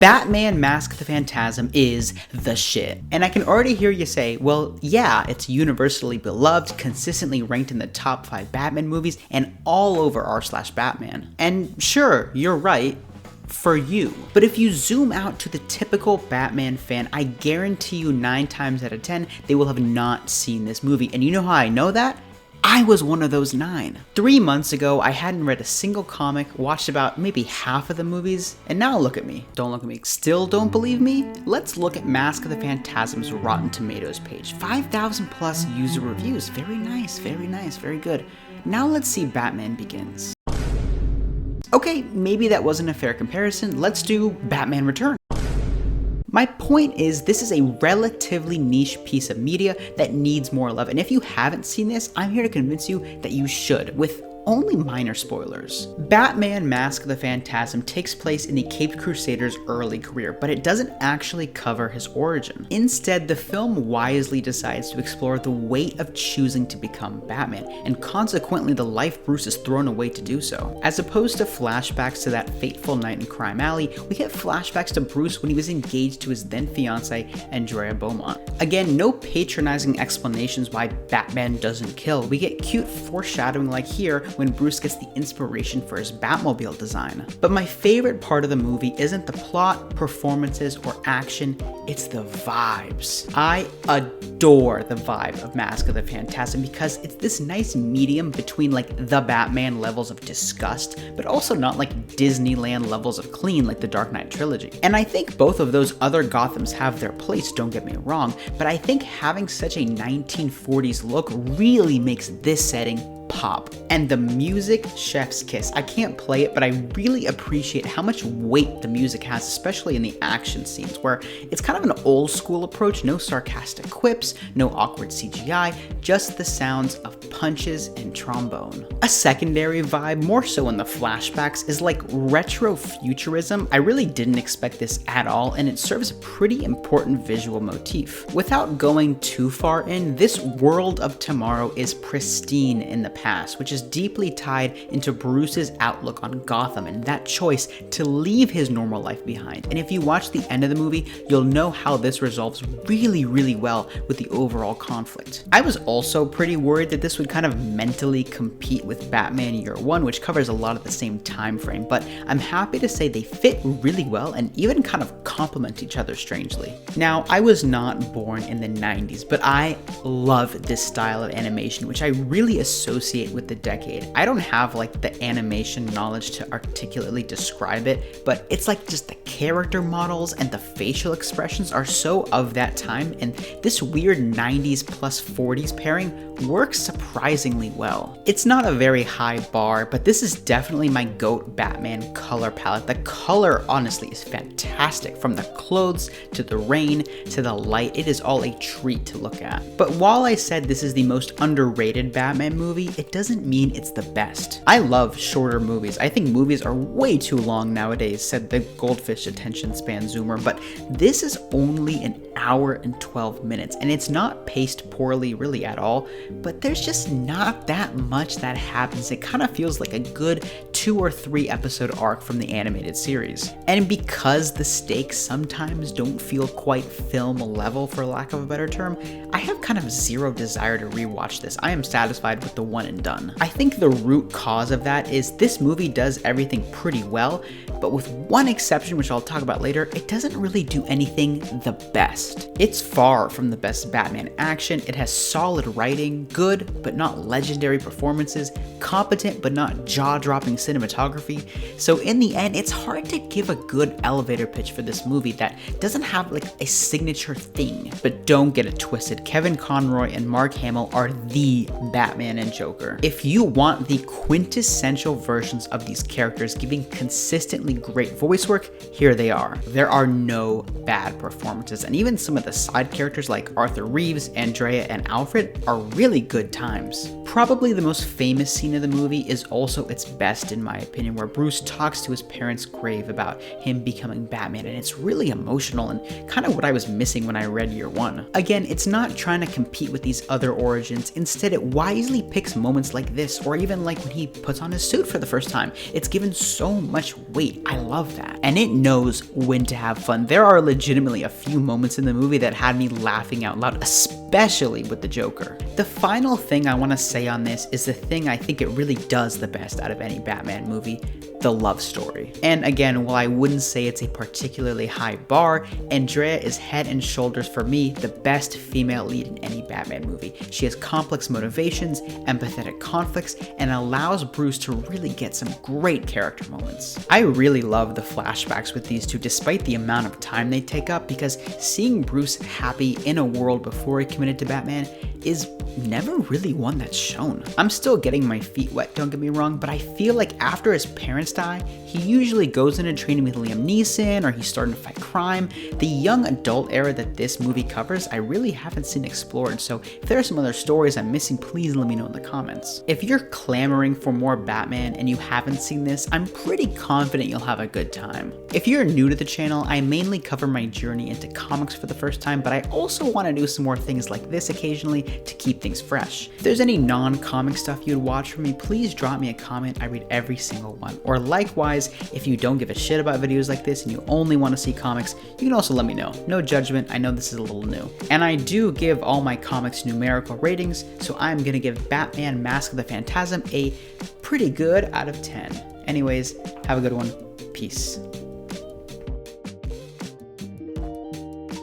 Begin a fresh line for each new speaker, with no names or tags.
Batman Mask the Phantasm is the shit. And I can already hear you say, well, yeah, it's universally beloved, consistently ranked in the top 5 Batman movies, and all over r/Batman. And sure, you're right, for you. But if you zoom out to the typical Batman fan, I guarantee you 9 times out of 10, they will have not seen this movie. And you know how I know that? I was one of those 9. 3 months ago, I hadn't read a single comic, watched about maybe half of the movies, and now look at me. Don't look at me. Still don't believe me? Let's look at Mask of the Phantasm's Rotten Tomatoes page. 5,000 plus user reviews. Very nice, very good. Now let's see Batman Begins. Okay, maybe that wasn't a fair comparison. Let's do Batman Returns. My point is, this is a relatively niche piece of media that needs more love, and if you haven't seen this, I'm here to convince you that you should, with only minor spoilers. Batman Mask of the Phantasm takes place in the Caped Crusader's early career, but it doesn't actually cover his origin. Instead, the film wisely decides to explore the weight of choosing to become Batman, and consequently the life Bruce is thrown away to do so. As opposed to flashbacks to that fateful night in Crime Alley, we get flashbacks to Bruce when he was engaged to his then fiancée, Andrea Beaumont. Again, no patronizing explanations why Batman doesn't kill. We get cute foreshadowing like here, when Bruce gets the inspiration for his Batmobile design. But my favorite part of the movie isn't the plot, performances, or action, it's the vibes. I adore the vibe of Mask of the Phantasm because it's this nice medium between like the Batman levels of disgust, but also not like Disneyland levels of clean like the Dark Knight trilogy. And I think both of those other Gothams have their place, don't get me wrong, but I think having such a 1940s look really makes this setting pop. And the music, chef's kiss. I can't play it, but I really appreciate how much weight the music has, especially in the action scenes, where it's kind of an old school approach, no sarcastic quips, no awkward CGI, just the sounds of punches and trombone. A secondary vibe, more so in the flashbacks, is like retro futurism. I really didn't expect this at all, and it serves a pretty important visual motif. Without going too far in, this world of tomorrow is pristine in the past, which is deeply tied into Bruce's outlook on Gotham and that choice to leave his normal life behind. And if you watch the end of the movie, you'll know how this resolves really well with the overall conflict. I was also pretty worried that this would kind of mentally compete with Batman Year One, which covers a lot of the same time frame, but I'm happy to say they fit really well and even kind of complement each other strangely. Now, I was not born in the 90s, but I love this style of animation, which I really associate with the decade. I don't have like the animation knowledge to articulately describe it, but it's like just the character models and the facial expressions are so of that time, and this weird 90s plus 40s pairing works surprisingly well. It's not a very high bar, but this is definitely my GOAT Batman color palette. The color honestly is fantastic, from the clothes to the rain to the light. It is all a treat to look at. But while I said this is the most underrated Batman movie, it doesn't mean it's the best. I love shorter movies. I think movies are way too long nowadays, said the Goldfish attention span zoomer, but this is only an hour and 12 minutes, and it's not paced poorly really at all, but there's just not that much that happens. It kind of feels like a good 2 or 3 episode arc from the animated series. And because the stakes sometimes don't feel quite film level, for lack of a better term, I have kind of zero desire to rewatch this. I am satisfied with the one and done. I think the root cause of that is this movie does everything pretty well, but with one exception, which I'll talk about later, it doesn't really do anything the best. It's far from the best Batman action. It has solid writing, good but not legendary performances, competent but not jaw-dropping cinematography. So in the end, it's hard to give a good elevator pitch for this movie that doesn't have like a signature thing. But don't get it twisted, Kevin Conroy and Mark Hamill are the Batman and Joker. If you want the quintessential versions of these characters giving consistently great voice work, here they are. There are no bad performances, and even some of the side characters like Arthur Reeves, Andrea, and Alfred are really good times. Probably the most famous scene of the movie is also its best in my opinion, where Bruce talks to his parents' grave about him becoming Batman, and it's really emotional and kind of what I was missing when I read Year One. Again, it's not trying to compete with these other origins, instead it wisely picks moments like this, or even like when he puts on his suit for the first time. It's given so much weight I love that. And it knows when to have fun. There are legitimately a few moments in the movie that had me laughing out loud, especially with the Joker. The final thing I want to say on this is the thing I think it really does the best out of any Batman movie: the love story. And again, while I wouldn't say it's a particularly high bar, Andrea is head and shoulders for me the best female lead in any Batman movie. She has complex motivations, empathetic conflicts, and allows Bruce to really get some great character moments. I really love the flashbacks with these two despite the amount of time they take up, because seeing Bruce happy in a world before he committed to Batman is never really one that's shown. I'm still getting my feet wet, don't get me wrong, but I feel like after his parents die, he usually goes into training with Liam Neeson, or he's starting to fight crime. The young adult era that this movie covers, I really haven't seen explored, so if there are some other stories I'm missing, please let me know in the comments. If you're clamoring for more Batman and you haven't seen this, I'm pretty confident you'll have a good time. If you're new to the channel, I mainly cover my journey into comics for the first time, but I also want to do some more things like this occasionally to keep things fresh. If there's any non-comic stuff you'd watch from me, please drop me a comment. I read every single one. Or likewise, if you don't give a shit about videos like this and you only want to see comics, you can also let me know. No judgment, I know this is a little new. And I do give all my comics numerical ratings, so I'm gonna give Batman Mask of the Phantasm a pretty good out of 10. Anyways, have a good one. Peace.